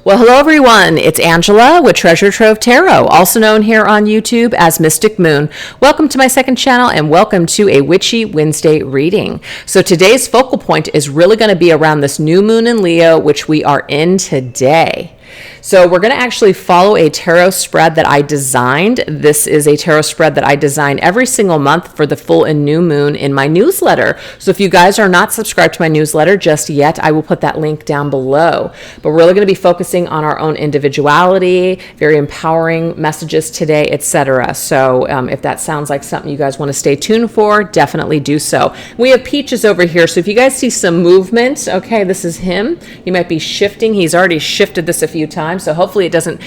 Well, hello everyone. It's Angela with Treasure Trove Tarot, also known here on YouTube as Mystic Moon. Welcome to my second channel and welcome to a Witchy Wednesday reading. So today's focal point is really going to be around this new moon in Leo, which we are in today. So we're going to actually follow a tarot spread that I designed. This is a tarot spread that I design every single month for the full and new moon in my newsletter. So if you guys are not subscribed to my newsletter just yet, I will put that link down below. But we're really going to be focusing on our own individuality, very empowering messages today, etc. So if that sounds like something you guys want to stay tuned for, definitely do so. We have Peaches over here. So if you guys see some movement, okay, this is him. He might be shifting. He's already shifted this a few times, so hopefully it doesn't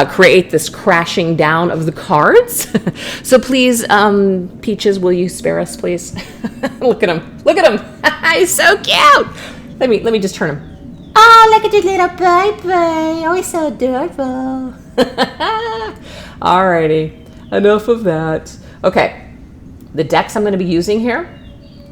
create this crashing down of the cards. So please, Peaches, will you spare us, please? Look at him. Look at him. He's so cute. Let me just turn him. Oh, look at your little baby. Oh, he's so adorable. Alrighty, enough of that. Okay, the decks I'm going to be using here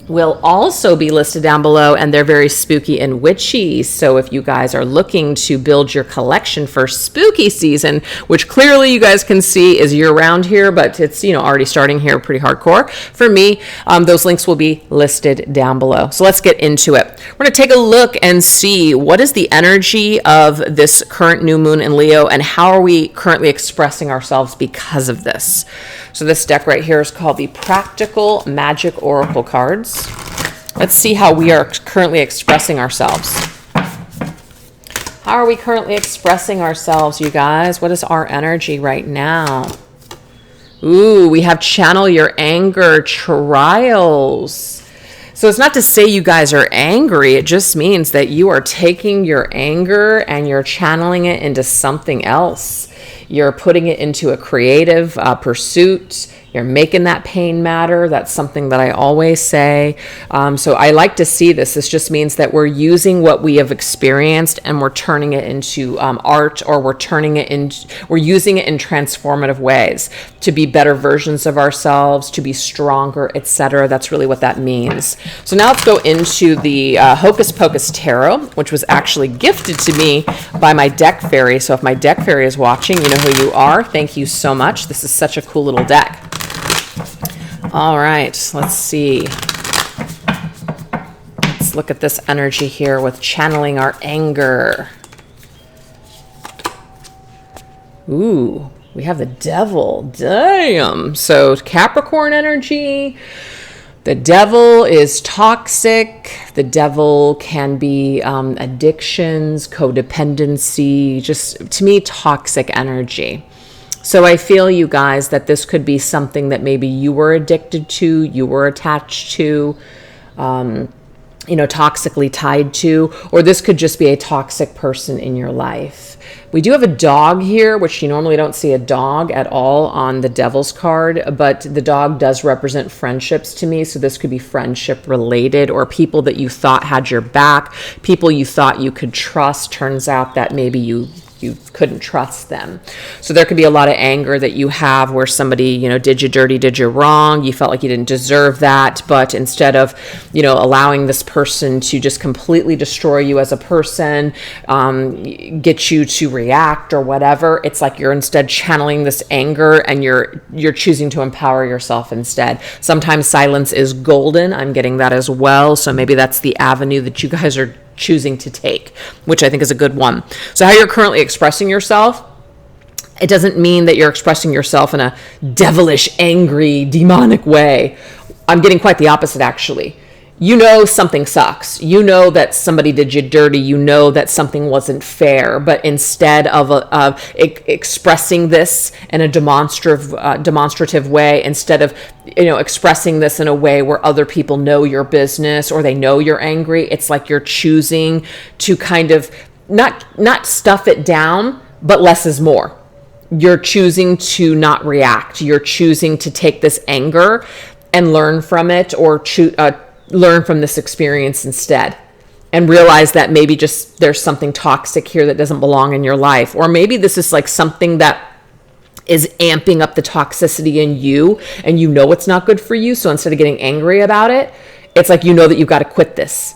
will also be listed down below, and they're very spooky and witchy. So if you guys are looking to build your collection for spooky season, which clearly you guys can see is year round here, but it's, you know, already starting here pretty hardcore for me, those links will be listed down below. So let's get into it. We're going to take a look and see what is the energy of this current new moon in Leo and how are we currently expressing ourselves because of this. So this deck right here is called the Practical Magic Oracle cards. Let's see how we are currently expressing ourselves. How are we currently expressing ourselves, you guys? What is our energy right now? Ooh, we have channel your anger trials. So it's not to say you guys are angry. It just means that you are taking your anger and you're channeling it into something else. You're putting it into a creative pursuit. You're making that pain matter. That's something that I always say. So I like to see this. This just means that we're using what we have experienced and we're turning it into art, or we're using it in transformative ways to be better versions of ourselves, to be stronger, etc. That's really what that means. So now let's go into the Hocus Pocus Tarot, which was actually gifted to me by my deck fairy. So if my deck fairy is watching, you know who you are. Thank you so much. This is such a cool little deck. All right, let's see. Let's look at this energy here with channeling our anger. Ooh, we have the Devil. Damn. So Capricorn energy. The Devil is toxic. The Devil can be addictions, codependency, just to me, toxic energy. So I feel, you guys, that this could be something that maybe you were addicted to, you were attached to, toxically tied to, or this could just be a toxic person in your life. We do have a dog here, which you normally don't see a dog at all on the Devil's card, but the dog does represent friendships to me. So this could be friendship related, or people that you thought had your back, people you thought you could trust. Turns out that maybe you couldn't trust them. So there could be a lot of anger that you have where somebody, did you dirty, did you wrong, you felt like you didn't deserve that, but instead of, allowing this person to just completely destroy you as a person, get you to react or whatever, it's like you're instead channeling this anger and you're choosing to empower yourself instead. Sometimes silence is golden. I'm getting that as well. So maybe that's the avenue that you guys are choosing to take, which I think is a good one. So how you're currently expressing yourself, it doesn't mean that you're expressing yourself in a devilish, angry, demonic way. I'm getting quite the opposite, actually. You know something sucks. You know that somebody did you dirty. You know that something wasn't fair. But instead of expressing this in a demonstrative way, instead of expressing this in a way where other people know your business or they know you're angry, it's like you're choosing to kind of not stuff it down, but less is more. You're choosing to not react. You're choosing to take this anger and learn from it, or learn from this experience instead, and realize that maybe just there's something toxic here that doesn't belong in your life. Or maybe this is like something that is amping up the toxicity in you, and it's not good for you. So instead of getting angry about it, it's like that you've got to quit this.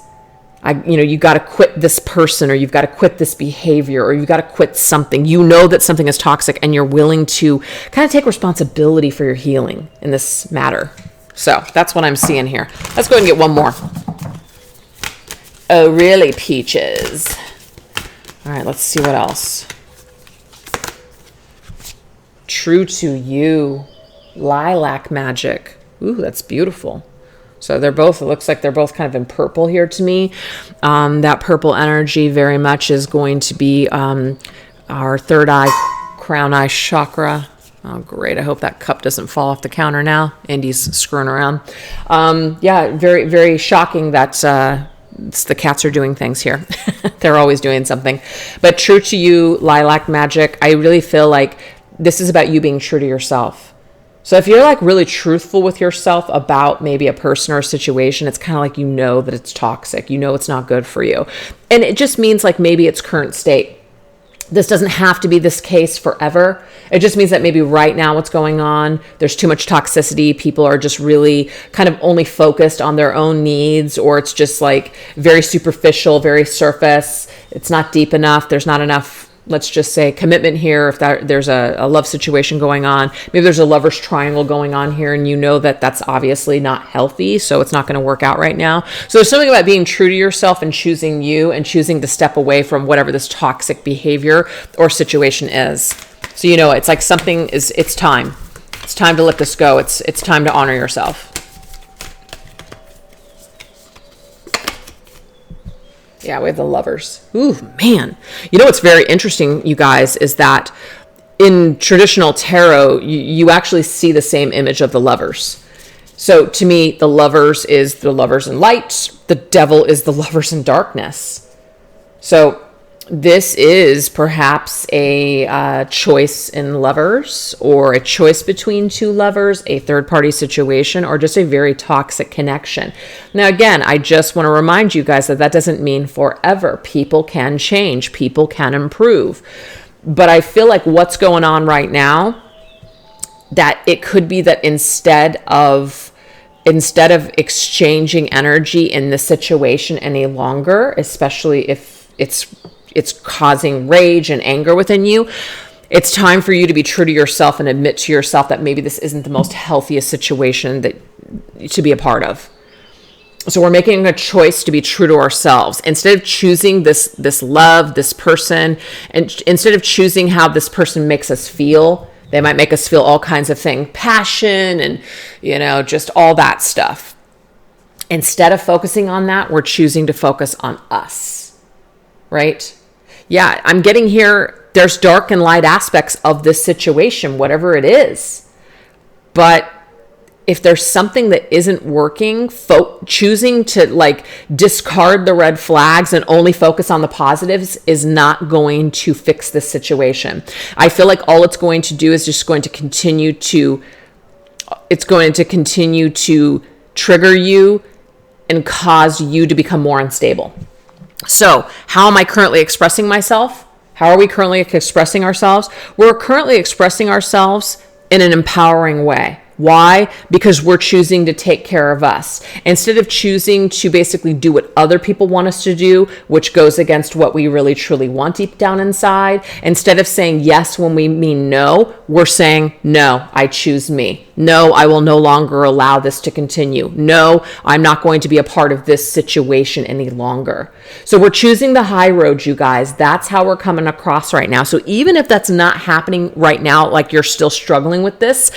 you got to quit this person, or you've got to quit this behavior, or you've got to quit something. You know that something is toxic, and you're willing to kind of take responsibility for your healing in this matter. So that's what I'm seeing here. Let's go ahead and get one more. Oh, really, Peaches? All right, let's see what else. True to you, lilac magic. Ooh, that's beautiful. So it looks like they're both kind of in purple here to me. That purple energy very much is going to be our third eye, crown eye chakra. Oh, great. I hope that cup doesn't fall off the counter now. Andy's screwing around. Yeah, very, very shocking that the cats are doing things here. They're always doing something. But true to you, lilac magic, I really feel like this is about you being true to yourself. So if you're like really truthful with yourself about maybe a person or a situation, it's kind of like, you know that it's toxic. You know it's not good for you. And it just means like maybe its current state. This doesn't have to be this case forever. It just means that maybe right now what's going on, there's too much toxicity. People are just really kind of only focused on their own needs, or it's just like very superficial, very surface. It's not deep enough. There's not enough, let's just say, commitment here. If there's a love situation going on, maybe there's a lover's triangle going on here, and you know that that's obviously not healthy, so it's not going to work out right now. So there's something about being true to yourself and choosing you and choosing to step away from whatever this toxic behavior or situation is. So it's like it's time. It's time to let this go. It's time to honor yourself. Yeah, we have the lovers. Ooh, man. What's very interesting, you guys, is that in traditional tarot, you actually see the same image of the lovers. So to me, the lovers is the lovers in light. The devil is the lovers in darkness. So this is perhaps a choice in lovers, or a choice between two lovers, a third-party situation, or just a very toxic connection. Now, again, I just want to remind you guys that doesn't mean forever. People can change. People can improve. But I feel like what's going on right now, that it could be that instead of exchanging energy in the situation any longer, especially if it's causing rage and anger within you, it's time for you to be true to yourself and admit to yourself that maybe this isn't the most healthiest situation to be a part of. So we're making a choice to be true to ourselves. Instead of choosing this love, this person, and instead of choosing how this person makes us feel, they might make us feel all kinds of things, passion and, just all that stuff. Instead of focusing on that, we're choosing to focus on us, right? Yeah, I'm getting here, there's dark and light aspects of this situation, whatever it is. But if there's something that isn't working, choosing to discard the red flags and only focus on the positives is not going to fix this situation. I feel like all it's going to do is just going to continue to trigger you and cause you to become more unstable. So how am I currently expressing myself? How are we currently expressing ourselves? We're currently expressing ourselves in an empowering way. Why? Because we're choosing to take care of us. Instead of choosing to basically do what other people want us to do, which goes against what we really truly want deep down inside, instead of saying yes when we mean no, we're saying, no, I choose me. No, I will no longer allow this to continue. No, I'm not going to be a part of this situation any longer. So we're choosing the high road, you guys. That's how we're coming across right now. So even if that's not happening right now, like you're still struggling with this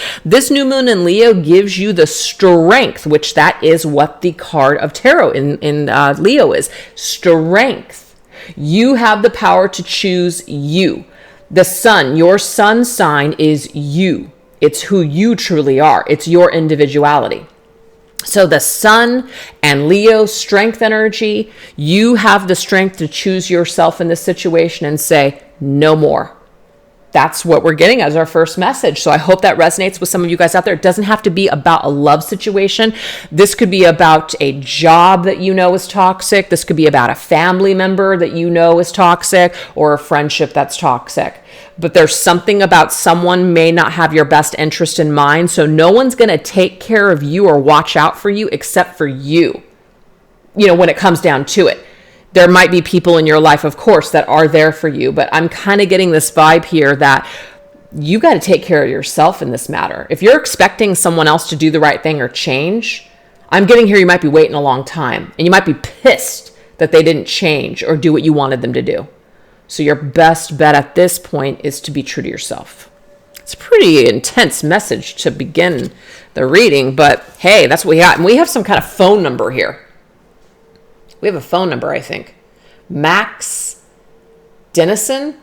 new moon in Leo gives you the strength, which that is what the card of tarot in Leo is. Strength. You have the power to choose you. The sun, your sun sign is you. It's who you truly are. It's your individuality. So the sun and Leo strength energy, you have the strength to choose yourself in this situation and say, no more. That's what we're getting as our first message. So I hope that resonates with some of you guys out there. It doesn't have to be about a love situation. This could be about a job that you know is toxic. This could be about a family member that you know is toxic, or a friendship that's toxic. But there's something about someone may not have your best interest in mind. So no one's going to take care of you or watch out for you except for you, when it comes down to it. There might be people in your life, of course, that are there for you, but I'm kind of getting this vibe here that you got to take care of yourself in this matter. If you're expecting someone else to do the right thing or change, I'm getting here you might be waiting a long time, and you might be pissed that they didn't change or do what you wanted them to do. So your best bet at this point is to be true to yourself. It's a pretty intense message to begin the reading, but hey, that's what we got. And we have some kind of phone number here. We have a phone number, I think. Max Dennison,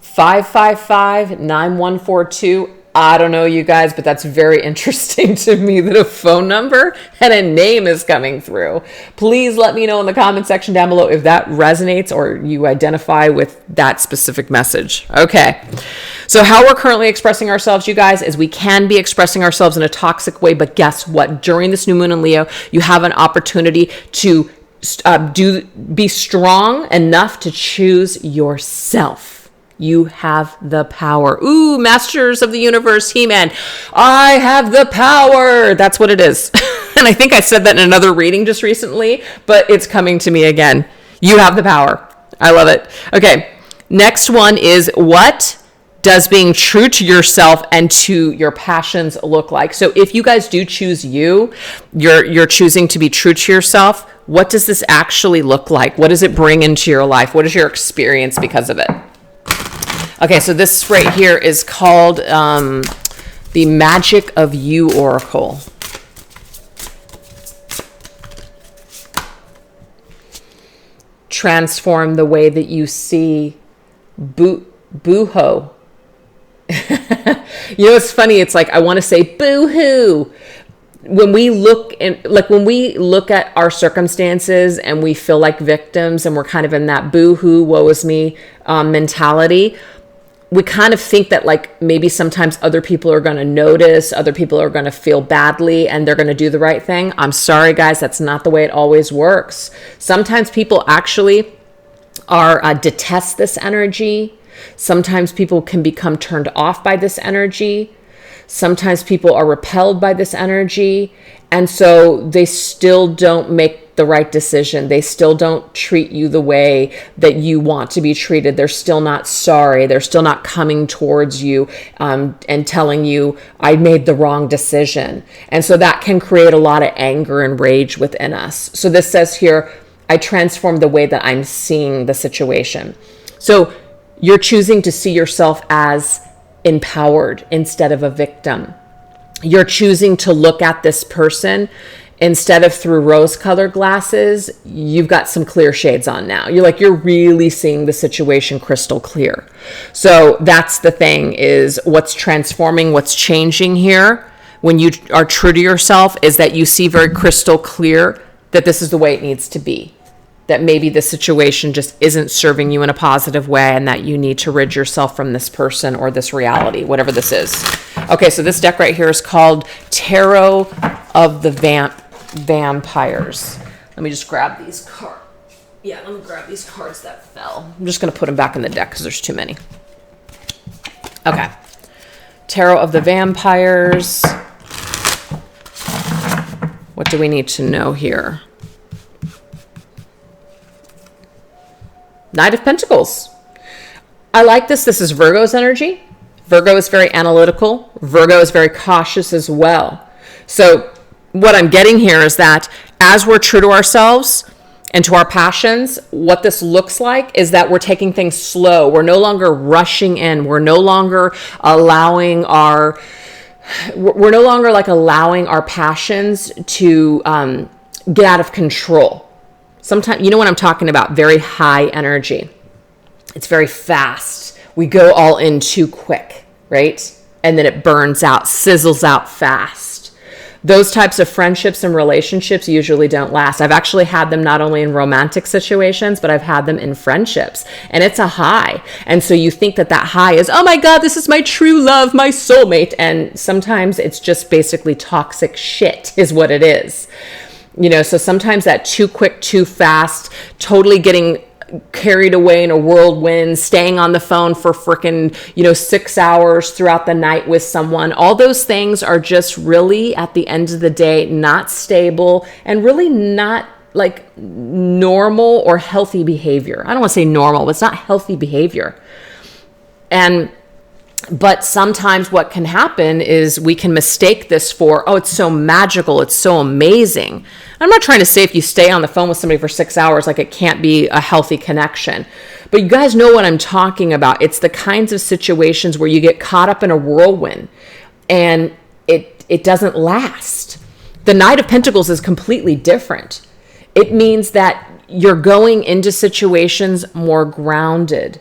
555-9142. I don't know, you guys, but that's very interesting to me that a phone number and a name is coming through. Please let me know in the comment section down below if that resonates or you identify with that specific message. Okay. So how we're currently expressing ourselves, you guys, is we can be expressing ourselves in a toxic way, but guess what? During this new moon in Leo, you have an opportunity to be strong enough to choose yourself. You have the power. Ooh, Masters of the Universe, He-Man. I have the power. That's what it is. And I think I said that in another reading just recently, but it's coming to me again. You have the power. I love it. Okay, next one is, what does being true to yourself and to your passions look like? So if you guys do choose you're choosing to be true to yourself, what does this actually look like? What does it bring into your life? What is your experience because of it? Okay, so this right here is called the Magic of You Oracle. Transform the way that you see boo-hoo. You know, it's funny. It's like, I want to say boo-hoo. When we look at our circumstances and we feel like victims and we're kind of in that boo-hoo, woe is me mentality, we kind of think that like maybe sometimes other people are going to notice, other people are going to feel badly and they're going to do the right thing. I'm sorry, guys, that's not the way it always works. Sometimes people actually detest this energy. Sometimes people can become turned off by this energy. Sometimes people are repelled by this energy. And so they still don't make the right decision. They still don't treat you the way that you want to be treated. They're still not sorry. They're still not coming towards you and telling you, I made the wrong decision. And so that can create a lot of anger and rage within us. So this says here, I transform the way that I'm seeing the situation. So you're choosing to see yourself as empowered instead of a victim. You're choosing to look at this person instead of through rose-colored glasses. You've got some clear shades on now. You're really seeing the situation crystal clear. So that's the thing, is what's transforming, what's changing here when you are true to yourself is that you see very crystal clear that this is the way it needs to be. That maybe the situation just isn't serving you in a positive way and that you need to rid yourself from this person or this reality, whatever this is. Okay, so this deck right here is called Tarot of the Vampires. Let me just grab these cards. Yeah, let me grab these cards that fell. I'm just going to put them back in the deck because there's too many. Okay. Tarot of the Vampires. What do we need to know here? Knight of Pentacles. I like this. This is Virgo's energy. Virgo is very analytical. Virgo is very cautious as well. So what I'm getting here is that as we're true to ourselves and to our passions, what this looks like is that we're taking things slow. We're no longer rushing in. We're no longer allowing our passions to get out of control. Sometimes, you know what I'm talking about, very high energy. It's very fast. We go all in too quick, right? And then it burns out, sizzles out fast. Those types of friendships and relationships usually don't last. I've actually had them not only in romantic situations, but I've had them in friendships. And it's a high. And so you think that high is, oh my God, this is my true love, my soulmate. And sometimes it's just basically toxic shit is what it is. You know, so sometimes that too quick, too fast, totally getting carried away in a whirlwind, staying on the phone for frickin', 6 hours throughout the night with someone. All those things are just really, at the end of the day, not stable and really not like normal or healthy behavior. I don't want to say normal, but it's not healthy behavior. But sometimes what can happen is we can mistake this for, oh, it's so magical, it's so amazing. I'm not trying to say if you stay on the phone with somebody for 6 hours, like it can't be a healthy connection. But you guys know what I'm talking about. It's the kinds of situations where you get caught up in a whirlwind and it doesn't last. The Knight of Pentacles is completely different. It means that you're going into situations more grounded.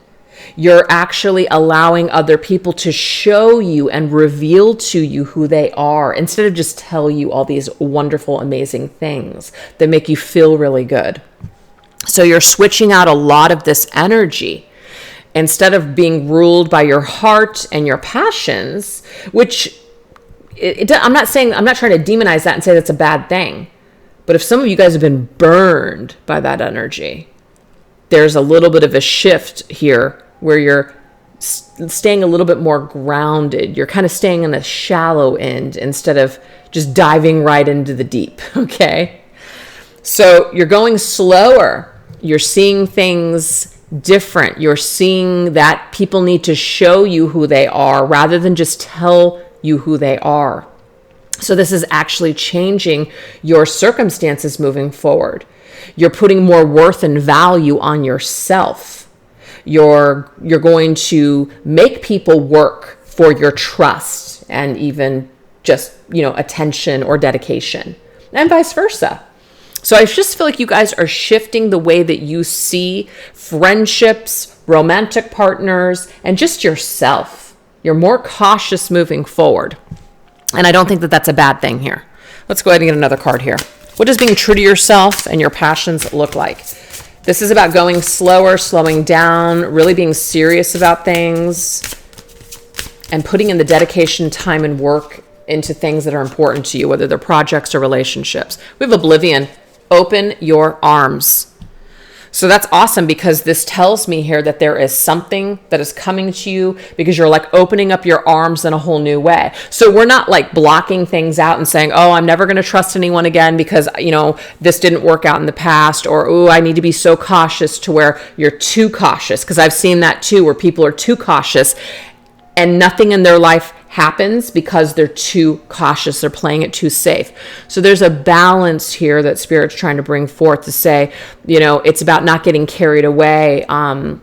You're actually allowing other people to show you and reveal to you who they are instead of just tell you all these wonderful, amazing things that make you feel really good. So you're switching out a lot of this energy instead of being ruled by your heart and your passions, which I'm not trying to demonize that and say that's a bad thing. But if some of you guys have been burned by that energy, there's a little bit of a shift here where you're staying a little bit more grounded. You're kind of staying in the shallow end instead of just diving right into the deep, okay? So you're going slower. You're seeing things different. You're seeing that people need to show you who they are rather than just tell you who they are. So this is actually changing your circumstances moving forward. You're putting more worth and value on yourself. You're going to make people work for your trust and even just, attention or dedication, and vice versa. So I just feel like you guys are shifting the way that you see friendships, romantic partners, and just yourself. You're more cautious moving forward. And I don't think that that's a bad thing here. Let's go ahead and get another card here. What does being true to yourself and your passions look like? This is about going slower, slowing down, really being serious about things, and putting in the dedication, time, and work into things that are important to you, whether they're projects or relationships. We have Oblivion. Open your arms. So that's awesome because this tells me here that there is something that is coming to you because you're like opening up your arms in a whole new way. So we're not like blocking things out and saying, oh, I'm never going to trust anyone again because, this didn't work out in the past, or, oh, I need to be so cautious to where you're too cautious. Because I've seen that too, where people are too cautious and nothing in their life happens because they're too cautious. They're playing it too safe. So there's a balance here that Spirit's trying to bring forth to say, it's about not getting carried away. I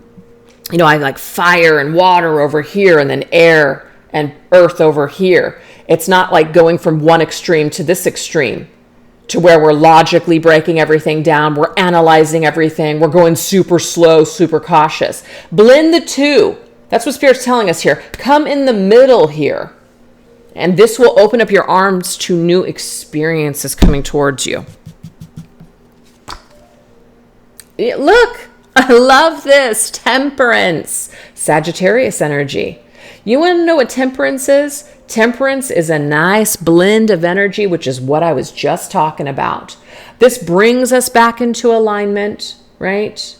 like fire and water over here and then air and earth over here. It's not like going from one extreme to this extreme to where we're logically breaking everything down. We're analyzing everything. We're going super slow, super cautious. Blend the two. That's what Spirit's telling us here. Come in the middle here. And this will open up your arms to new experiences coming towards you. Look, I love this. Temperance. Sagittarius energy. You want to know what temperance is? Temperance is a nice blend of energy, which is what I was just talking about. This brings us back into alignment, right?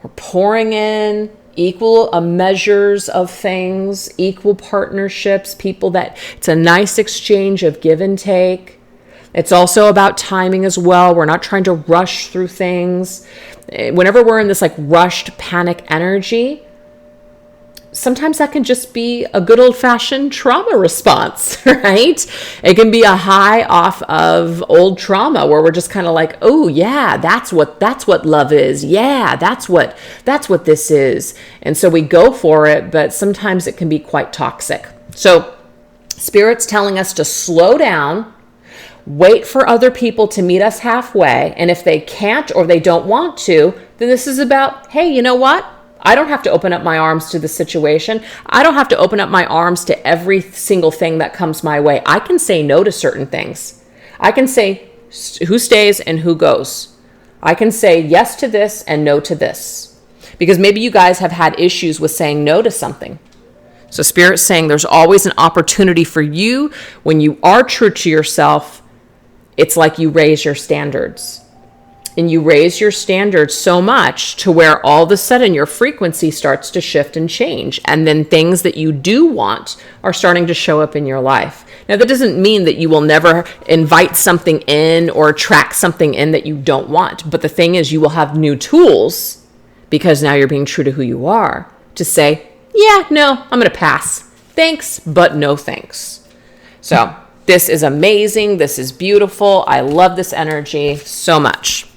We're pouring in equal measures of things, equal partnerships, people that it's a nice exchange of give and take. It's also about timing as well. We're not trying to rush through things. Whenever we're in this like rushed panic energy, sometimes that can just be a good old-fashioned trauma response, right? It can be a high off of old trauma where we're just kind of like, oh yeah, that's what love is. Yeah, that's what this is. And so we go for it, but sometimes it can be quite toxic. So Spirit's telling us to slow down, wait for other people to meet us halfway. And if they can't or they don't want to, then this is about, hey, you know what? I don't have to open up my arms to the situation. I don't have to open up my arms to every single thing that comes my way. I can say no to certain things. I can say who stays and who goes. I can say yes to this and no to this. Because maybe you guys have had issues with saying no to something. So Spirit's saying there's always an opportunity for you when you are true to yourself. It's like you raise your standards. and you raise your standards so much to where all of a sudden your frequency starts to shift and change. And then things that you do want are starting to show up in your life. Now, that doesn't mean that you will never invite something in or attract something in that you don't want. But the thing is, you will have new tools because now you're being true to who you are to say, yeah, no, I'm going to pass. Thanks, but no thanks. So this is amazing. This is beautiful. I love this energy so much.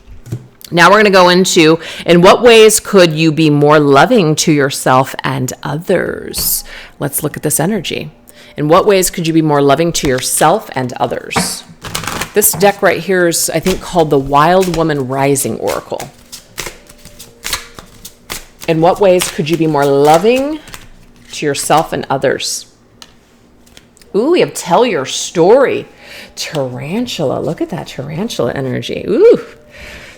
Now we're going to go into, in what ways could you be more loving to yourself and others? Let's look at this energy. In what ways could you be more loving to yourself and others? This deck right here is, I think, called the Wild Woman Rising Oracle. In what ways could you be more loving to yourself and others? Ooh, we have Tell Your Story. Tarantula. Look at that tarantula energy. Ooh.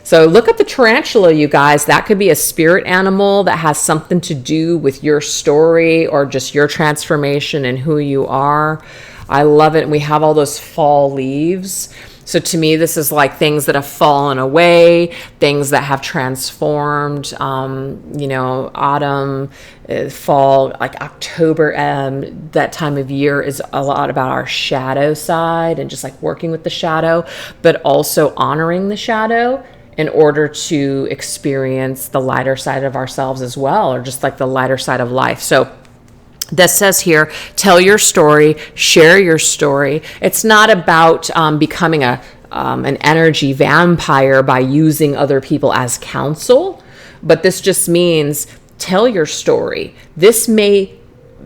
So look up the tarantula, you guys. That could be a spirit animal that has something to do with your story or just your transformation and who you are. I love it. And we have all those fall leaves. So to me, this is like things that have fallen away, things that have transformed, autumn, fall, like October, that time of year is a lot about our shadow side and just like working with the shadow, but also honoring the shadow in order to experience the lighter side of ourselves as well, or just like the lighter side of life. So this says here, tell your story, share your story. It's not about becoming an energy vampire by using other people as counsel, but this just means tell your story. This may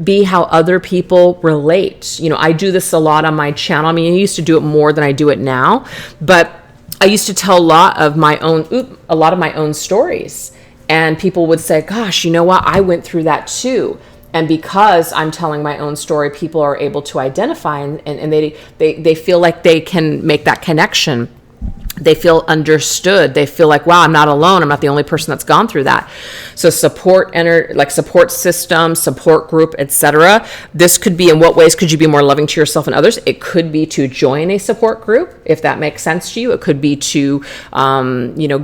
be how other people relate. I do this a lot on my channel. I mean, I used to do it more than I do it now, but I used to tell a lot of my own stories, and people would say, gosh, you know what? I went through that too. And because I'm telling my own story, people are able to identify and they feel like they can make that connection. They feel understood. They feel like, wow, I'm not alone. I'm not the only person that's gone through that. So support system, support group, etc. This could be, in what ways could you be more loving to yourself and others? It could be to join a support group, if that makes sense to you. It could be to,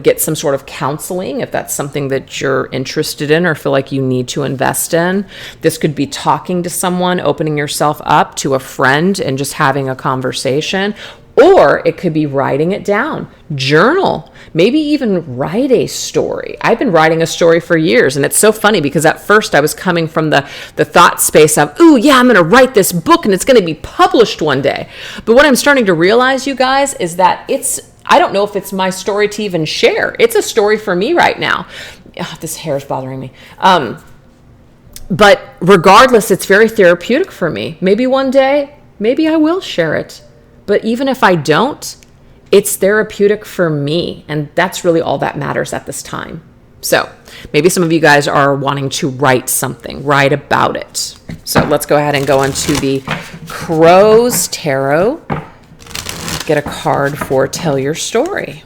get some sort of counseling, if that's something that you're interested in or feel like you need to invest in. This could be talking to someone, opening yourself up to a friend and just having a conversation. Or it could be writing it down, journal, maybe even write a story. I've been writing a story for years, and it's so funny because at first I was coming from the thought space of, ooh, yeah, I'm going to write this book and it's going to be published one day. But what I'm starting to realize, you guys, is that I don't know if it's my story to even share. It's a story for me right now. Oh, this hair is bothering me. But regardless, it's very therapeutic for me. Maybe one day, maybe I will share it. But even if I don't, it's therapeutic for me. And that's really all that matters at this time. So maybe some of you guys are wanting to write something, write about it. So let's go ahead and go into the Crow's Tarot. Get a card for Tell Your Story.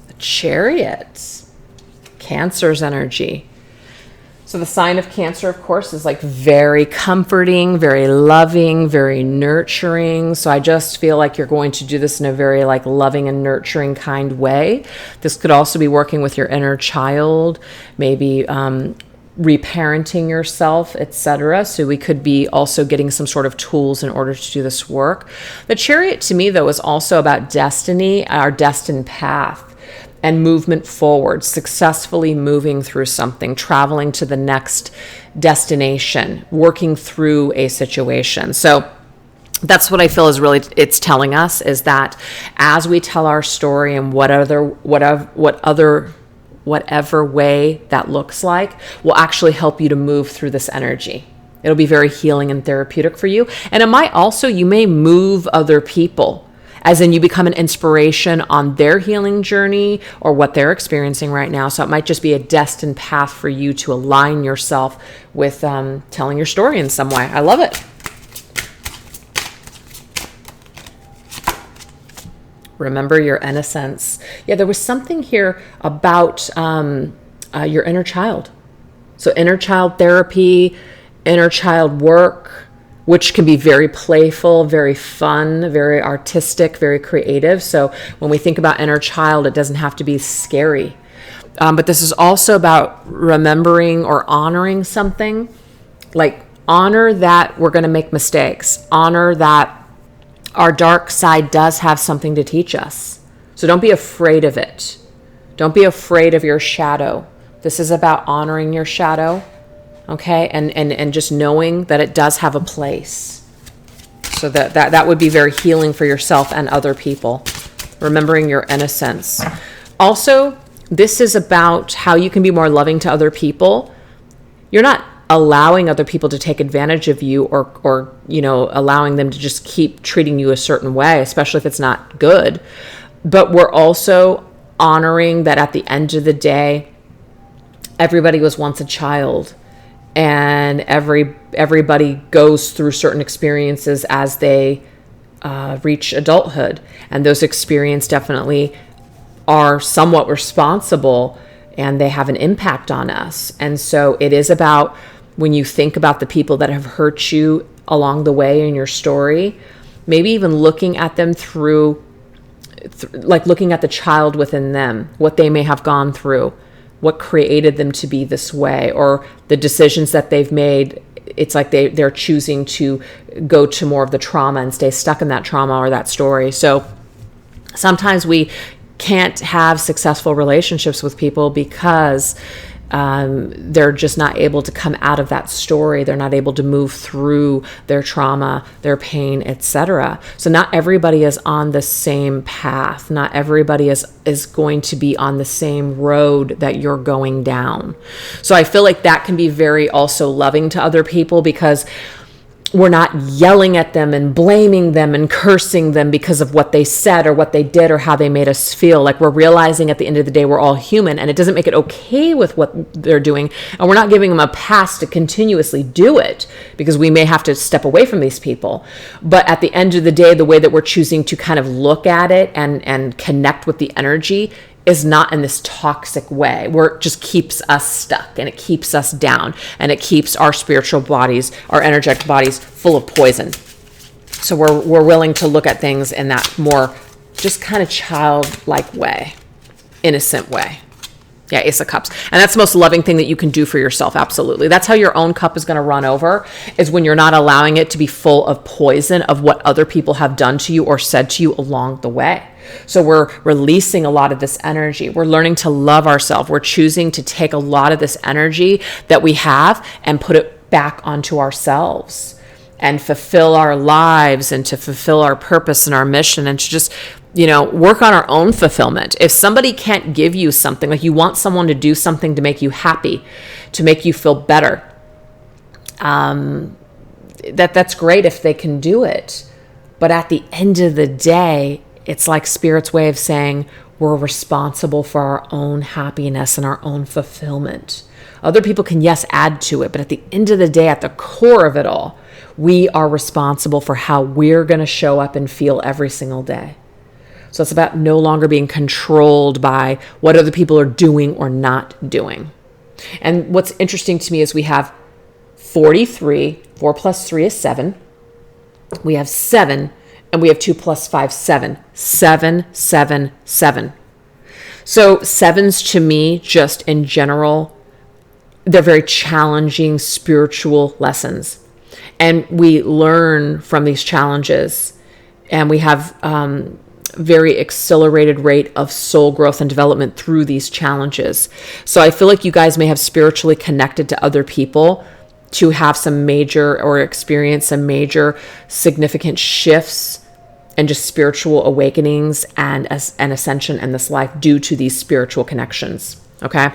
The Chariot. Cancer's energy. So the sign of Cancer, of course, is like very comforting, very loving, very nurturing. So I just feel like you're going to do this in a very like loving and nurturing kind way. This could also be working with your inner child, maybe reparenting yourself, etc. So we could be also getting some sort of tools in order to do this work. The Chariot to me, though, is also about destiny, our destined path. And movement forward, successfully moving through something, traveling to the next destination, working through a situation. So that's what I feel is really it's telling us, is that as we tell our story in whatever way that looks like, will actually help you to move through this energy. It'll be very healing and therapeutic for you. And it might also, you may move other people, as in you become an inspiration on their healing journey or what they're experiencing right now. So it might just be a destined path for you to align yourself with telling your story in some way. I love it. Remember your innocence. Yeah, there was something here about your inner child. So inner child therapy, inner child work, which can be very playful, very fun, very artistic, very creative. So when we think about inner child, it doesn't have to be scary. But this is also about remembering or honoring something. Like, honor that we're going to make mistakes. Honor that our dark side does have something to teach us. So don't be afraid of it. Don't be afraid of your shadow. This is about honoring your shadow, okay? And just knowing that it does have a place. So that would be very healing for yourself and other people. Remembering your innocence. Also, this is about how you can be more loving to other people. You're not allowing other people to take advantage of you or allowing them to just keep treating you a certain way, especially if it's not good. But we're also honoring that at the end of the day, everybody was once a child, and everybody goes through certain experiences as they reach adulthood. And those experiences definitely are somewhat responsible, and they have an impact on us. And so it is about, when you think about the people that have hurt you along the way in your story, maybe even looking at them through, like looking at the child within them, what they may have gone through, what created them to be this way, or the decisions that they've made. It's like they're choosing to go to more of the trauma and stay stuck in that trauma or that story. So sometimes we can't have successful relationships with people because they're just not able to come out of that story. They're not able to move through their trauma, their pain, etc. So not everybody is on the same path. Not everybody is going to be on the same road that you're going down. So I feel like that can be very also loving to other people, because we're not yelling at them and blaming them and cursing them because of what they said or what they did or how they made us feel. Like, we're realizing at the end of the day, we're all human, and it doesn't make it okay with what they're doing. And we're not giving them a pass to continuously do it, because we may have to step away from these people. But at the end of the day, the way that we're choosing to kind of look at it and connect with the energy is not in this toxic way, where it just keeps us stuck and it keeps us down and it keeps our spiritual bodies, our energetic bodies, full of poison. So we're willing to look at things in that more just kind of childlike way, innocent way. Yeah, Ace of Cups. And that's the most loving thing that you can do for yourself. Absolutely. That's how your own cup is going to run over, is when you're not allowing it to be full of poison of what other people have done to you or said to you along the way. So we're releasing a lot of this energy. We're learning to love ourselves. We're choosing to take a lot of this energy that we have and put it back onto ourselves and fulfill our lives and to fulfill our purpose and our mission, and to just, work on our own fulfillment. If somebody can't give you something, like you want someone to do something to make you happy, to make you feel better, that's great if they can do it. But at the end of the day, it's like Spirit's way of saying we're responsible for our own happiness and our own fulfillment. Other people can, yes, add to it, but at the end of the day, at the core of it all, we are responsible for how we're going to show up and feel every single day. So it's about no longer being controlled by what other people are doing or not doing. And what's interesting to me is we have 43, 4 plus 3 is 7. We have 7, and we have 2 plus 5, 7. 7, 7, 7. So 7s to me, just in general, they're very challenging spiritual lessons. And we learn from these challenges, and we have very accelerated rate of soul growth and development through these challenges. So I feel like you guys may have spiritually connected to other people to have some major or experience some major significant shifts and just spiritual awakenings and an ascension in this life due to these spiritual connections. Okay.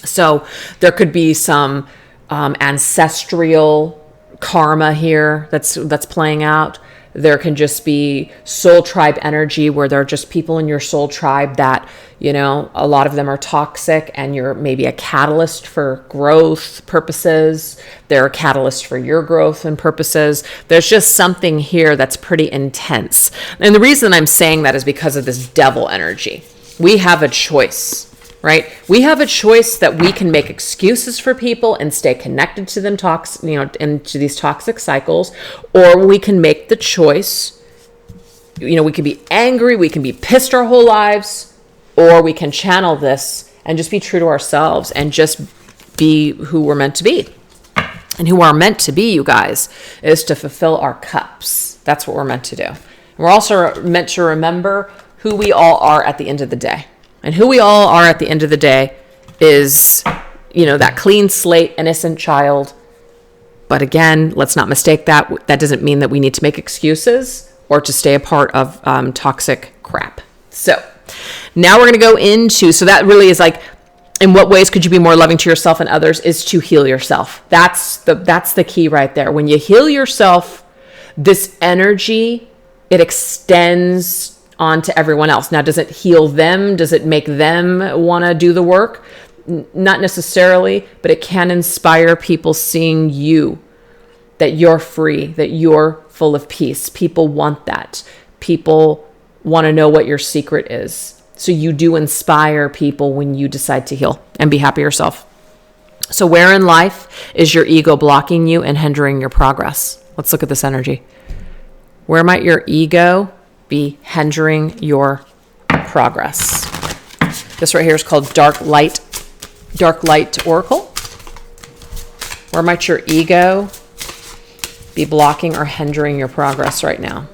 So there could be some ancestral karma here that's playing out. There can just be soul tribe energy, where there are just people in your soul tribe that, a lot of them are toxic, and you're maybe a catalyst for growth purposes. They're a catalyst for your growth and purposes. There's just something here that's pretty intense. And the reason I'm saying that is because of this devil energy. We have a choice. right? We have a choice that we can make excuses for people and stay connected to them, into these toxic cycles, or we can make the choice, we can be angry, we can be pissed our whole lives, or we can channel this and just be true to ourselves and just be who we're meant to be. And who we're meant to be, you guys, is to fulfill our cups. That's what we're meant to do. And we're also meant to remember who we all are at the end of the day. And who we all are at the end of the day is, that clean slate, innocent child. But again, let's not mistake that. That doesn't mean that we need to make excuses or to stay a part of toxic crap. So now we're going to go into, so that really is like, in what ways could you be more loving to yourself and others, is to heal yourself. That's the key right there. When you heal yourself, this energy, it extends onto everyone else. Now, does it heal them? Does it make them want to do the work? Not necessarily, but it can inspire people seeing you, that you're free, that you're full of peace. People want that. People want to know what your secret is. So you do inspire people when you decide to heal and be happy yourself. So where in life is your ego blocking you and hindering your progress? Let's look at this energy. Where might your ego be hindering your progress? This right here is called Dark Light Oracle. Where might your ego be blocking or hindering your progress right now?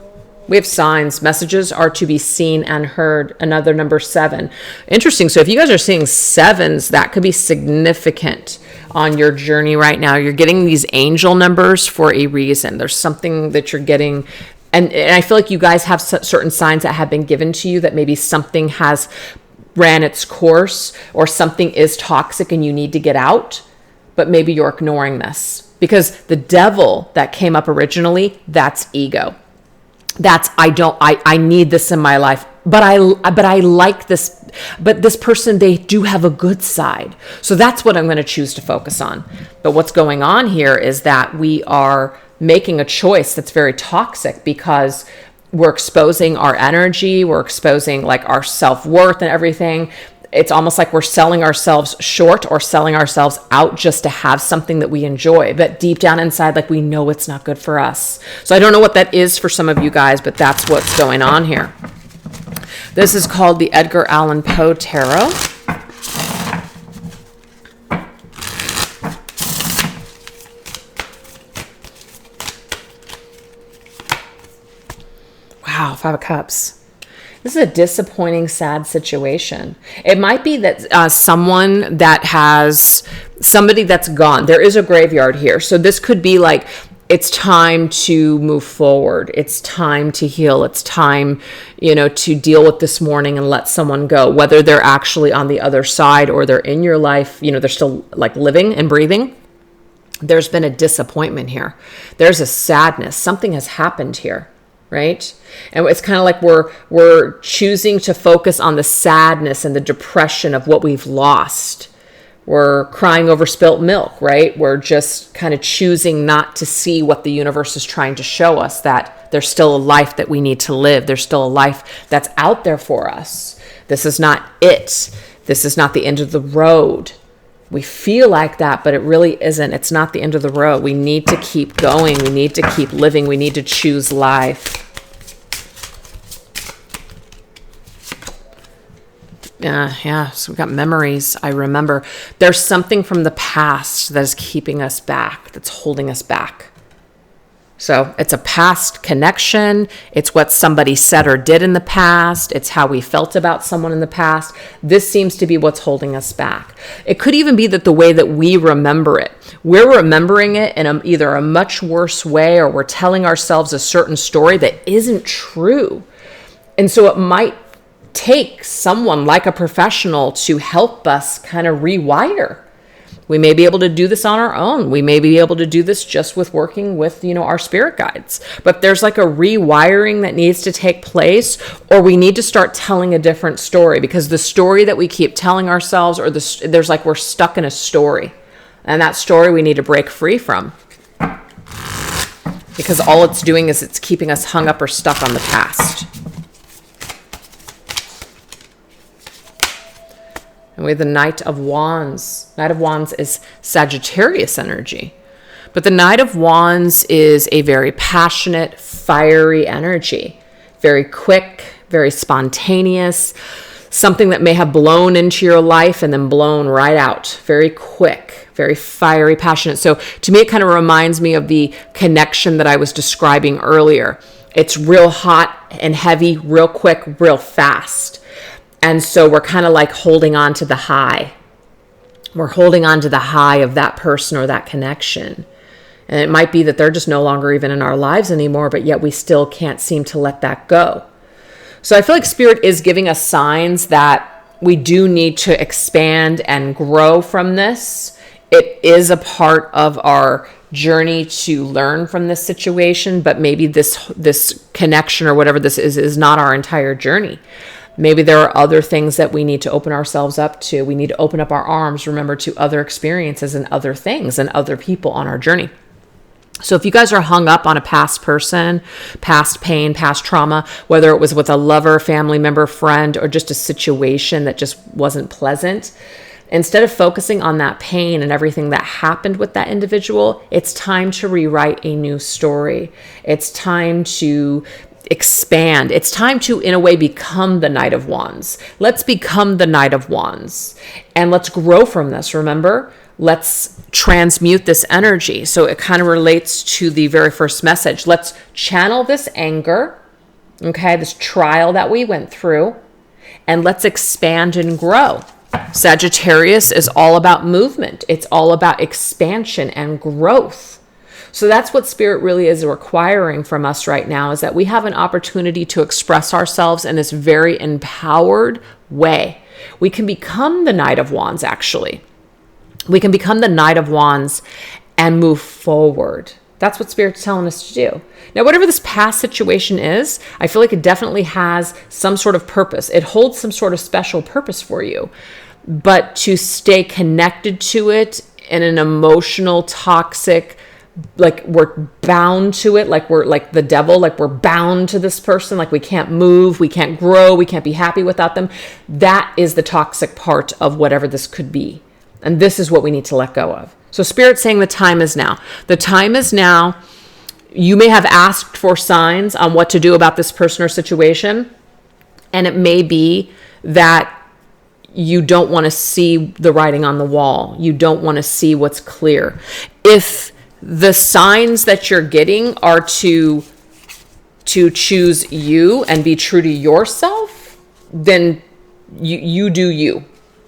We have signs. Messages are to be seen and heard. Another number 7. Interesting. So if you guys are seeing 7s, that could be significant on your journey right now. You're getting these angel numbers for a reason. There's something that you're getting. And I feel like you guys have certain signs that have been given to you, that maybe something has ran its course or something is toxic and you need to get out. But maybe you're ignoring this, because the devil that came up originally, that's ego. That's, I need this in my life, but I like this, but this person, they do have a good side. So that's what I'm going to choose to focus on. But what's going on here is that we are making a choice that's very toxic, because we're exposing our energy. We're exposing like our self-worth and everything. It's almost like we're selling ourselves short or selling ourselves out just to have something that we enjoy. But deep down inside, like, we know it's not good for us. So I don't know what that is for some of you guys, but that's what's going on here. This is called the Edgar Allan Poe Tarot. Wow, 5 of Cups. This is a disappointing, sad situation. It might be that somebody that's gone. There is a graveyard here. So this could be like, it's time to move forward. It's time to heal. It's time, to deal with this morning and let someone go, whether they're actually on the other side or they're in your life, they're still like living and breathing. There's been a disappointment here. There's a sadness. Something has happened here. Right? And it's kind of like we're choosing to focus on the sadness and the depression of what we've lost. We're crying over spilt milk, right? We're just kind of choosing not to see what the universe is trying to show us, that there's still a life that we need to live. There's still a life that's out there for us. This is not it. This is not the end of the road. We feel like that, but it really isn't. It's not the end of the road. We need to keep going. We need to keep living. We need to choose life. Yeah, so we've got memories. I remember there's something from the past that is keeping us back, that's holding us back. So it's a past connection. It's what somebody said or did in the past. It's how we felt about someone in the past. This seems to be what's holding us back. It could even be that the way that we remember it, we're remembering it in either a much worse way, or we're telling ourselves a certain story that isn't true. And so it might take someone like a professional to help us kind of rewire. We may be able to do this on our own. We may be able to do this just with working with, our spirit guides. But there's like a rewiring that needs to take place, or we need to start telling a different story, because the story that we keep telling ourselves, or there's like we're stuck in a story. And that story we need to break free from. Because all it's doing is it's keeping us hung up or stuck on the past. And we have the Knight of Wands. Knight of Wands is Sagittarius energy. But the Knight of Wands is a very passionate, fiery energy. Very quick, very spontaneous. Something that may have blown into your life and then blown right out. Very quick, very fiery, passionate. So to me, it kind of reminds me of the connection that I was describing earlier. It's real hot and heavy, real quick, real fast. And so we're kind of like holding on to the high. We're holding on to the high of that person or that connection. And it might be that they're just no longer even in our lives anymore, but yet we still can't seem to let that go. So I feel like Spirit is giving us signs that we do need to expand and grow from this. It is a part of our journey to learn from this situation, but maybe this connection or whatever this is not our entire journey. Maybe there are other things that we need to open ourselves up to. We need to open up our arms, remember, to other experiences and other things and other people on our journey. So if you guys are hung up on a past person, past pain, past trauma, whether it was with a lover, family member, friend, or just a situation that just wasn't pleasant, instead of focusing on that pain and everything that happened with that individual, it's time to rewrite a new story. It's time to expand. It's time to, in a way, become the Knight of Wands. Let's become the Knight of Wands and let's grow from this. Remember, let's transmute this energy. So it kind of relates to the very first message. Let's channel this anger, okay, this trial that we went through, and let's expand and grow. Sagittarius is all about movement. It's all about expansion and growth. So that's what Spirit really is requiring from us right now, is that we have an opportunity to express ourselves in this very empowered way. We can become the Knight of Wands, actually. We can become the Knight of Wands and move forward. That's what Spirit's telling us to do. Now, whatever this past situation is, I feel like it definitely has some sort of purpose. It holds some sort of special purpose for you. But to stay connected to it in an emotional, toxic, like we're bound to it, like we're like the devil, like we're bound to this person, like we can't move, we can't grow, we can't be happy without them. That is the toxic part of whatever this could be. And this is what we need to let go of. So Spirit's saying the time is now. The time is now. You may have asked for signs on what to do about this person or situation. And it may be that you don't want to see the writing on the wall. You don't want to see what's clear. If the signs that you're getting are to choose you and be true to yourself, then you do you.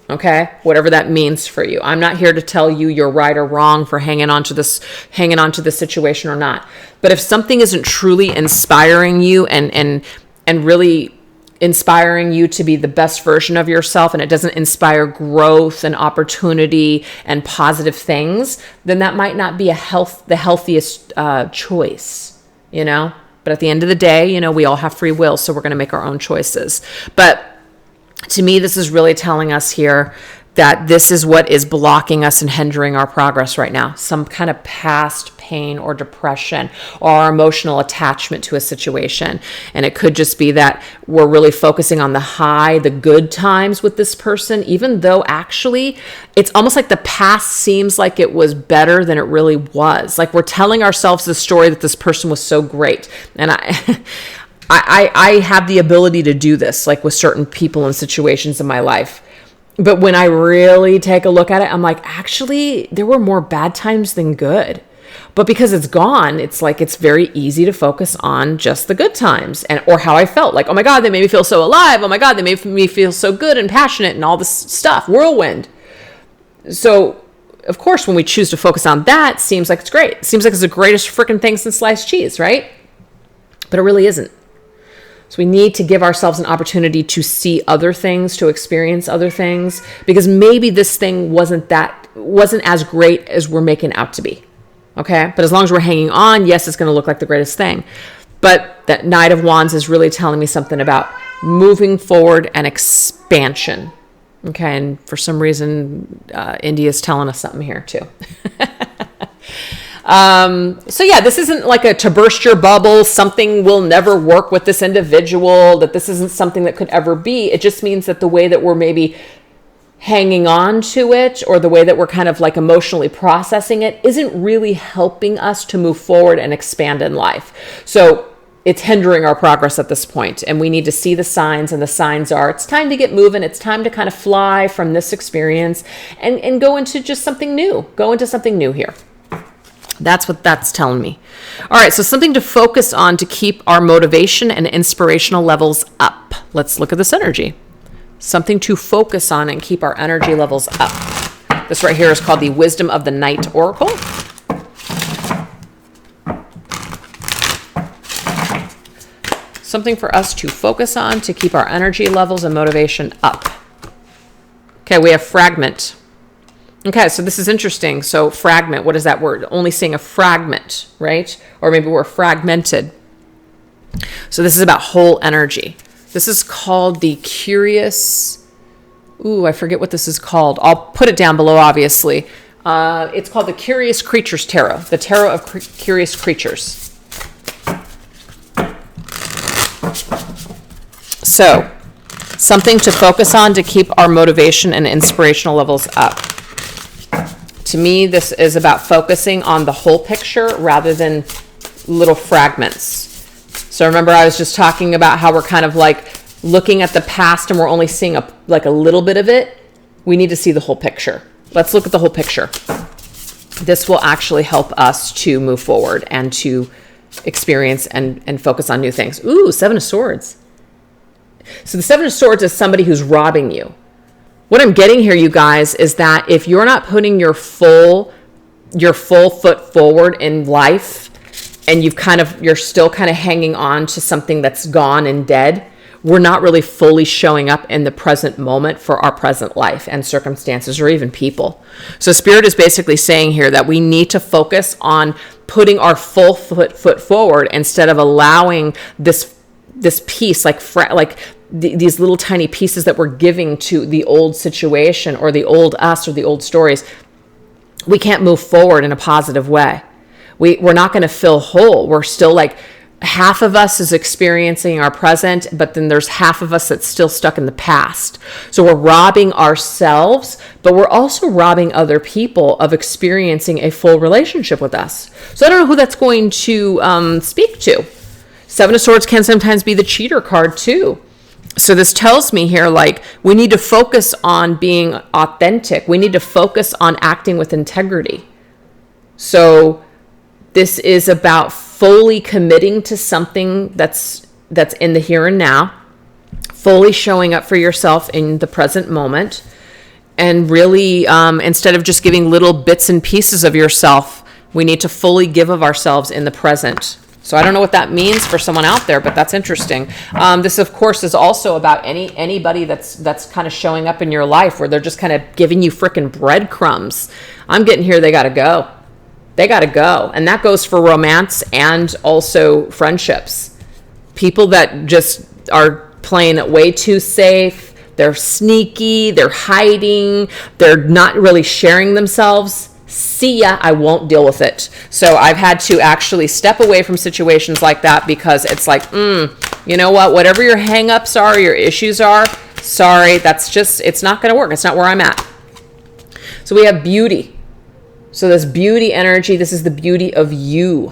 Okay, whatever that means for you. I'm not here to tell you you're right or wrong for hanging on to this situation or not. But if something isn't truly inspiring you and really inspiring you to be the best version of yourself, and it doesn't inspire growth and opportunity and positive things, then that might not be the healthiest choice, you know? But at the end of the day, you know, we all have free will, so we're going to make our own choices. But to me, this is really telling us here that this is what is blocking us and hindering our progress right now. Some kind of past pain or depression or our emotional attachment to a situation. And it could just be that we're really focusing on the high, the good times with this person, even though actually it's almost like the past seems like it was better than it really was. Like we're telling ourselves the story that this person was so great. And I have the ability to do this, like with certain people and situations in my life. But when I really take a look at it, I'm like, actually, there were more bad times than good. But because it's gone, it's like it's very easy to focus on just the good times or how I felt. Like, oh my God, they made me feel so alive. Oh my God, they made me feel so good and passionate and all this stuff. Whirlwind. So, of course, when we choose to focus on that, it seems like it's great. It seems like it's the greatest freaking thing since sliced cheese, right? But it really isn't. So we need to give ourselves an opportunity to see other things, to experience other things, because maybe this thing wasn't as great as we're making it out to be. Okay? But as long as we're hanging on, yes, it's going to look like the greatest thing. But that Knight of Wands is really telling me something about moving forward and expansion. Okay? And for some reason, India's telling us something here too. So yeah, this isn't like to burst your bubble, something will never work with this individual, that this isn't something that could ever be. It just means that the way that we're maybe hanging on to it, or the way that we're kind of like emotionally processing it, isn't really helping us to move forward and expand in life. So it's hindering our progress at this point, and we need to see the signs, and the signs are it's time to get moving. It's time to kind of fly from this experience and go into just something new. Go into something new here. That's what that's telling me. All right, so something to focus on to keep our motivation and inspirational levels up. Let's look at this energy. Something to focus on and keep our energy levels up. This right here is called the Wisdom of the Night Oracle. Something for us to focus on to keep our energy levels and motivation up. Okay, we have fragment. Okay, so this is interesting. So fragment, what is that word? Only seeing a fragment, right? Or maybe we're fragmented. So this is about whole energy. This is called the Curious... Ooh, I forget what this is called. I'll put it down below, obviously. It's called the Curious Creatures Tarot. The Tarot of Curious Creatures. So, something to focus on to keep our motivation and inspirational levels up. To me, this is about focusing on the whole picture rather than little fragments. So remember, I was just talking about how we're kind of like looking at the past and we're only seeing a little bit of it. We need to see the whole picture. Let's look at the whole picture. This will actually help us to move forward and to experience and focus on new things. Ooh, Seven of Swords. So the Seven of Swords is somebody who's robbing you. What I'm getting here, you guys, is that if you're not putting your full foot forward in life, and you're still kind of hanging on to something that's gone and dead, we're not really fully showing up in the present moment for our present life and circumstances or even people. So Spirit is basically saying here that we need to focus on putting our full foot forward instead of allowing this piece, these little tiny pieces that we're giving to the old situation or the old us or the old stories. We can't move forward in a positive way. We're not going to feel whole. We're still like half of us is experiencing our present, but then there's half of us that's still stuck in the past. So we're robbing ourselves, but we're also robbing other people of experiencing a full relationship with us. So I don't know who that's going to speak to. Seven of Swords can sometimes be the cheater card too. So this tells me here, like, we need to focus on being authentic. We need to focus on acting with integrity. So this is about fully committing to something that's in the here and now, fully showing up for yourself in the present moment, and really, instead of just giving little bits and pieces of yourself, we need to fully give of ourselves in the present. So I don't know what that means for someone out there, but that's interesting. This, of course, is also about anybody that's kind of showing up in your life where they're just kind of giving you frickin' breadcrumbs. I'm getting here, they got to go. They got to go. And that goes for romance and also friendships. People that just are playing it way too safe. They're sneaky. They're hiding. They're not really sharing themselves. See ya, I won't deal with it. So I've had to actually step away from situations like that because it's like, you know what? Whatever your hang-ups are, your issues are, sorry, it's not going to work. It's not where I'm at. So we have beauty. So this beauty energy, this is the beauty of you.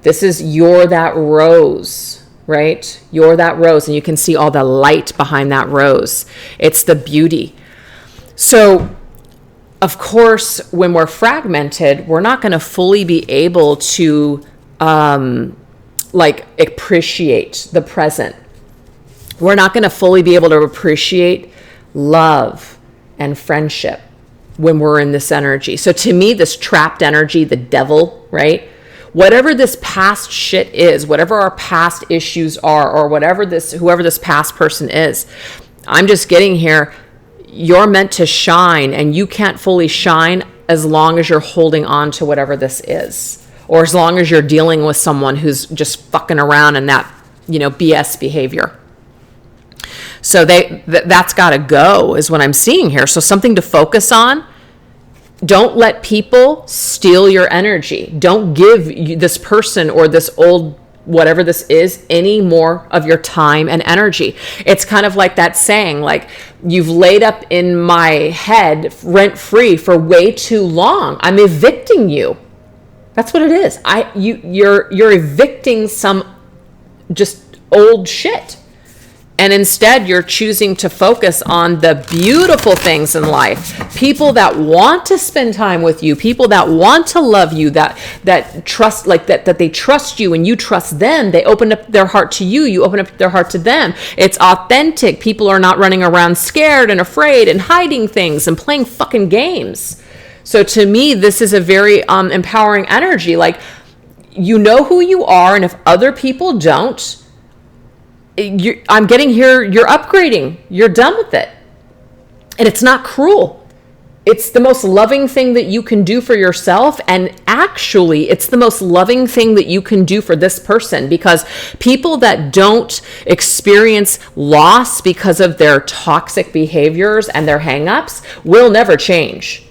This is you're that rose, right? You're that rose, and you can see all the light behind that rose. It's the beauty. So, of course, when we're fragmented, we're not going to fully be able to appreciate the present. We're not going to fully be able to appreciate love and friendship when we're in this energy. So to me, this trapped energy, the devil, right? Whatever this past shit is, whatever our past issues are, or whoever this past person is, I'm just getting here. You're meant to shine, and you can't fully shine as long as you're holding on to whatever this is, or as long as you're dealing with someone who's just fucking around in that, BS behavior. So that's got to go is what I'm seeing here. So something to focus on. Don't let people steal your energy. Don't give this person or this old whatever this is, any more of your time and energy. It's kind of like that saying, like, you've laid up in my head rent free for way too long. I'm evicting you. That's what it is. You're evicting some just old shit. And instead, you're choosing to focus on the beautiful things in life. People that want to spend time with you, people that want to love you, that trust, like that they trust you and you trust them. They open up their heart to you. You open up their heart to them. It's authentic. People are not running around scared and afraid and hiding things and playing fucking games. So to me, this is a very empowering energy. Like, you know who you are, and if other people don't, I'm getting here, you're upgrading, you're done with it. And it's not cruel. It's the most loving thing that you can do for yourself. And actually, it's the most loving thing that you can do for this person, because people that don't experience loss because of their toxic behaviors and their hangups will never change.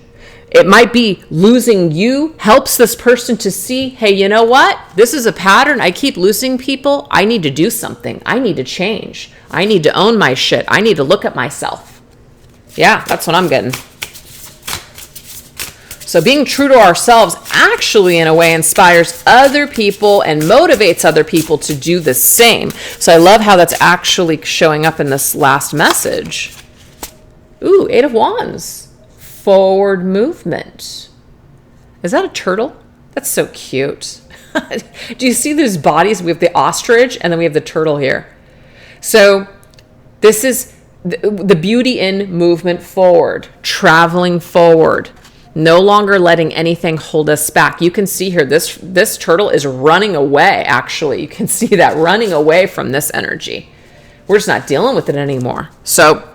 It might be losing you helps this person to see, hey, you know what? This is a pattern. I keep losing people. I need to do something. I need to change. I need to own my shit. I need to look at myself. Yeah, that's what I'm getting. So being true to ourselves actually, in a way, inspires other people and motivates other people to do the same. So I love how that's actually showing up in this last message. Ooh, 8 of Wands. Forward movement. Is that a turtle? That's so cute. Do you see those bodies? We have the ostrich and then we have the turtle here. So this is the beauty in movement forward, traveling forward, no longer letting anything hold us back. You can see here, this turtle is running away, actually. You can see that running away from this energy. We're just not dealing with it anymore. So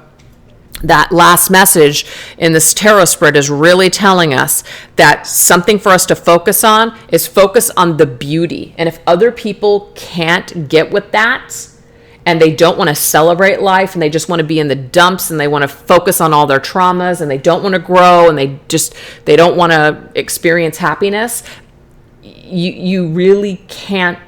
that last message in this tarot spread is really telling us that something for us to focus on is focus on the beauty. And if other people can't get with that, and they don't want to celebrate life, and they just want to be in the dumps, and they want to focus on all their traumas, and they don't want to grow, and they don't want to experience happiness, you really can't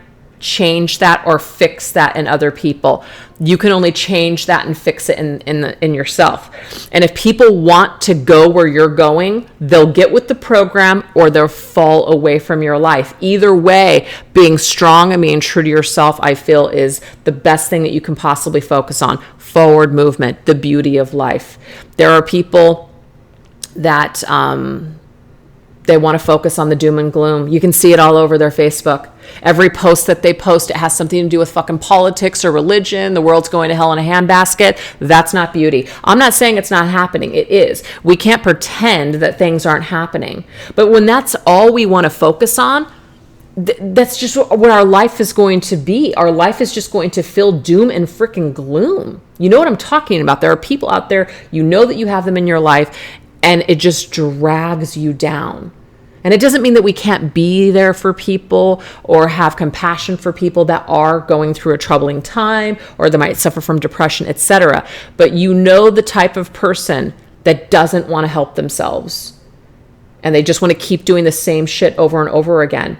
change that or fix that in other people. You can only change that and fix it in yourself. And if people want to go where you're going, they'll get with the program or they'll fall away from your life. Either way, being strong and being true to yourself, I feel, is the best thing that you can possibly focus on. Forward movement, the beauty of life. There are people that they want to focus on the doom and gloom. You can see it all over their Facebook. Every post that they post, it has something to do with fucking politics or religion. The world's going to hell in a handbasket. That's not beauty. I'm not saying it's not happening. It is. We can't pretend that things aren't happening. But when that's all we want to focus on, that's just what our life is going to be. Our life is just going to fill doom and freaking gloom. You know what I'm talking about? There are people out there, you know that you have them in your life, and it just drags you down. And it doesn't mean that we can't be there for people or have compassion for people that are going through a troubling time or that might suffer from depression, etc. But you know the type of person that doesn't want to help themselves and they just want to keep doing the same shit over and over again.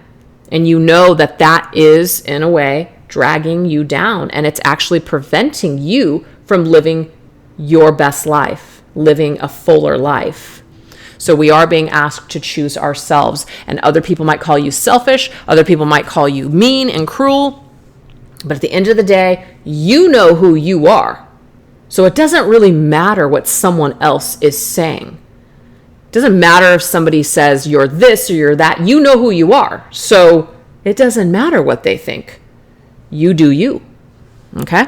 And you know that that is, in a way, dragging you down, and it's actually preventing you from living your best life, living a fuller life. So we are being asked to choose ourselves, and other people might call you selfish, other people might call you mean and cruel, but at the end of the day, you know who you are. So it doesn't really matter what someone else is saying. It doesn't matter if somebody says you're this or you're that. You know who you are. So it doesn't matter what they think. You do you. Okay?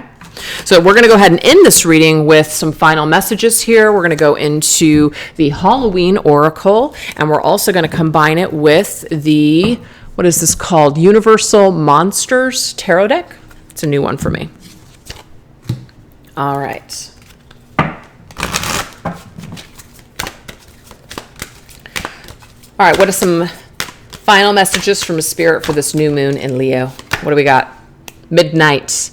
So we're going to go ahead and end this reading with some final messages here. We're going to go into the Halloween Oracle, and we're also going to combine it with the, what is this called? Universal Monsters Tarot deck. It's a new one for me. All right. All right, what are some final messages from Spirit for this new moon in Leo? What do we got? Midnight.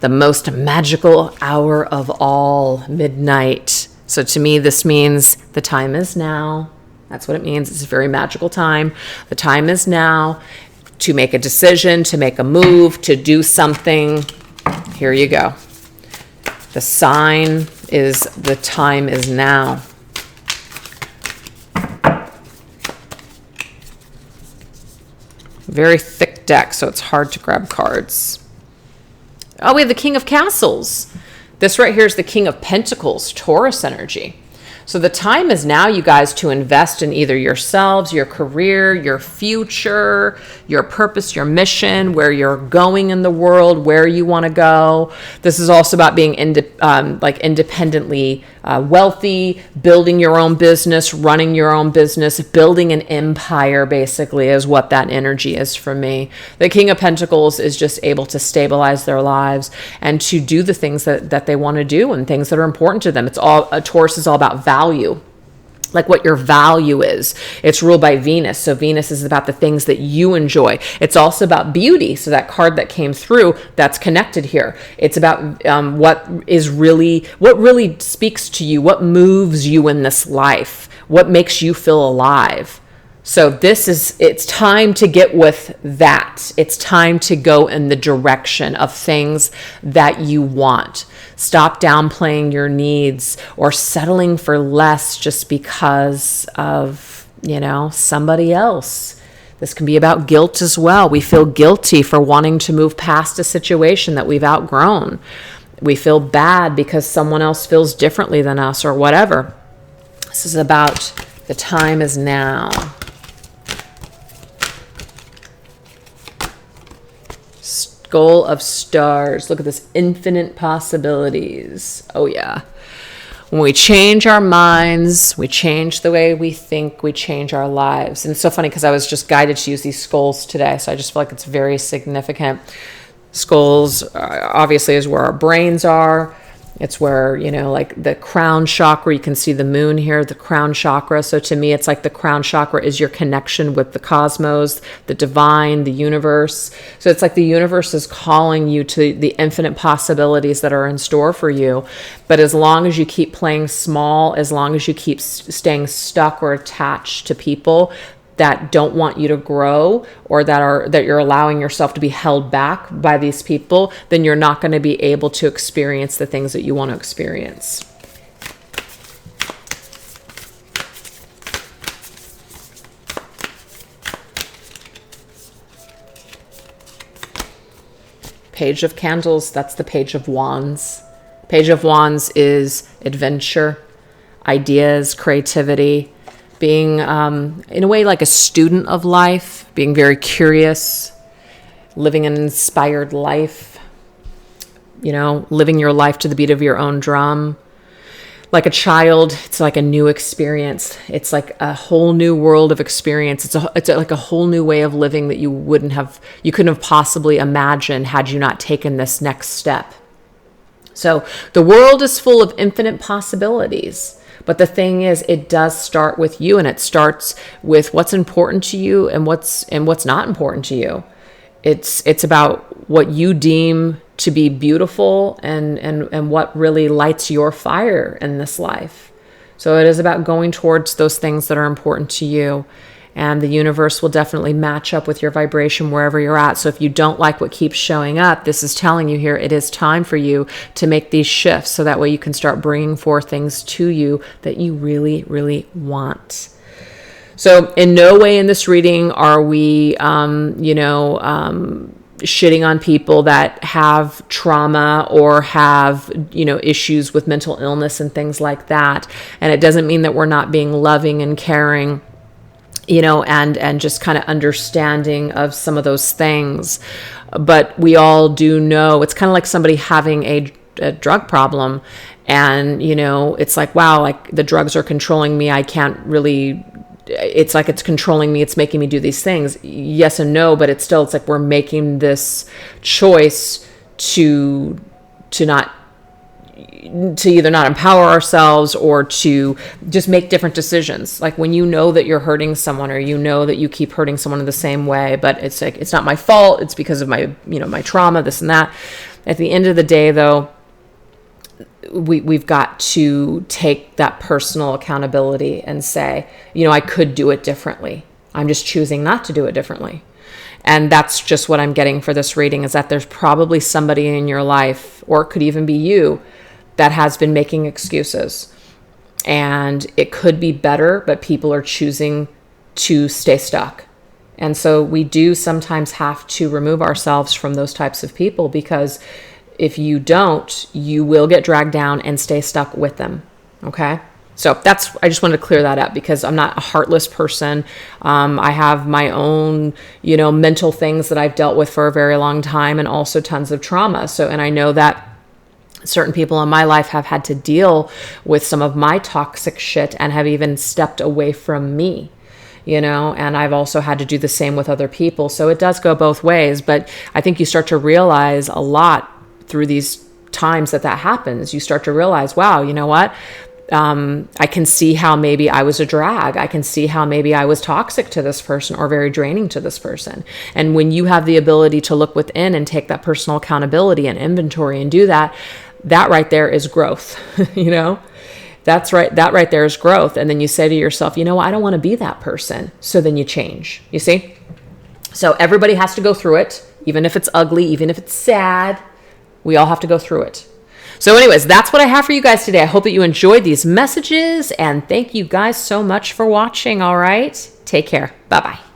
The most magical hour of all, midnight. So to me, this means the time is now. That's what it means. It's a very magical time. The time is now. to make a decision, to make a move, to do something. Here you go. The sign is the time is now. Very thick deck, so it's hard to grab cards. Oh, we have the King of Castles. This right here is the King of Pentacles, Taurus energy. So the time is now, you guys, to invest in either yourselves, your career, your future, your purpose, your mission, where you're going in the world, where you want to go. This is also about being independently wealthy, building your own business, running your own business, building an empire, basically, is what that energy is for me. The King of Pentacles is just able to stabilize their lives and to do the things that they want to do and things that are important to them. It's all, a Taurus is all about value, like what your value is. It's ruled by Venus. So Venus is about the things that you enjoy. It's also about beauty. So that card that came through, that's connected here. It's about what really speaks to you, what moves you in this life, what makes you feel alive. So it's time to get with that. It's time to go in the direction of things that you want. Stop downplaying your needs or settling for less just because of, somebody else. This can be about guilt as well. We feel guilty for wanting to move past a situation that we've outgrown. We feel bad because someone else feels differently than us or whatever. This is about the time is now. Skull of Stars. Look at this, infinite possibilities. Oh yeah. When we change our minds, we change the way we think, we change our lives. And it's so funny because I was just guided to use these skulls today. So I just feel like it's very significant. Skulls obviously is where our brains are. It's where, like the crown chakra, you can see the moon here, the crown chakra. So to me, it's like the crown chakra is your connection with the cosmos, the divine, the universe. So it's like the universe is calling you to the infinite possibilities that are in store for you. But as long as you keep playing small, as long as you keep staying stuck or attached to people that don't want you to grow, or that you're allowing yourself to be held back by these people, then you're not going to be able to experience the things that you want to experience. Page of Candles, that's the Page of Wands. Page of Wands is adventure, ideas, creativity, being in a way like a student of life, being very curious, living an inspired life, living your life to the beat of your own drum. Like a child, it's like a new experience. It's like a whole new world of experience. It's like a whole new way of living that you couldn't have possibly imagined had you not taken this next step. So the world is full of infinite possibilities. But the thing is, it does start with you, and it starts with what's important to you and what's not important to you. It's about what you deem to be beautiful and what really lights your fire in this life. So it is about going towards those things that are important to you. And the universe will definitely match up with your vibration wherever you're at. So if you don't like what keeps showing up, this is telling you here, it is time for you to make these shifts. So that way you can start bringing forth things to you that you really, really want. So in no way in this reading are we, shitting on people that have trauma or have, issues with mental illness and things like that. And it doesn't mean that we're not being loving and caring, and just kind of understanding of some of those things. But we all do know, it's kind of like somebody having a drug problem, and, it's like, wow, like the drugs are controlling me. I can't really, it's like it's controlling me. It's making me do these things. Yes and no, but it's like we're making this choice to either not empower ourselves or to just make different decisions. Like when you know that you're hurting someone, or that you keep hurting someone in the same way, but it's like, it's not my fault. It's because of my, my trauma, this and that. At the end of the day, though, we've got to take that personal accountability and say, I could do it differently. I'm just choosing not to do it differently. And that's just what I'm getting for this reading, is that there's probably somebody in your life, or it could even be you, that has been making excuses. And it could be better, but people are choosing to stay stuck. And so we do sometimes have to remove ourselves from those types of people, because if you don't, you will get dragged down and stay stuck with them. Okay? So I just wanted to clear that up, because I'm not a heartless person. I have my own, mental things that I've dealt with for a very long time, and also tons of trauma. And I know that certain people in my life have had to deal with some of my toxic shit and have even stepped away from me, and I've also had to do the same with other people. So it does go both ways, but I think you start to realize a lot through these times that happens. You start to realize, wow, you know what? I can see how maybe I was a drag. I can see how maybe I was toxic to this person or very draining to this person. And when you have the ability to look within and take that personal accountability and inventory and do that right there is growth, That's right. That right there is growth. And then you say to yourself, I don't want to be that person. So then you change, you see? So everybody has to go through it, even if it's ugly, even if it's sad, we all have to go through it. So anyways, that's what I have for you guys today. I hope that you enjoyed these messages, and thank you guys so much for watching. All right. Take care. Bye-bye.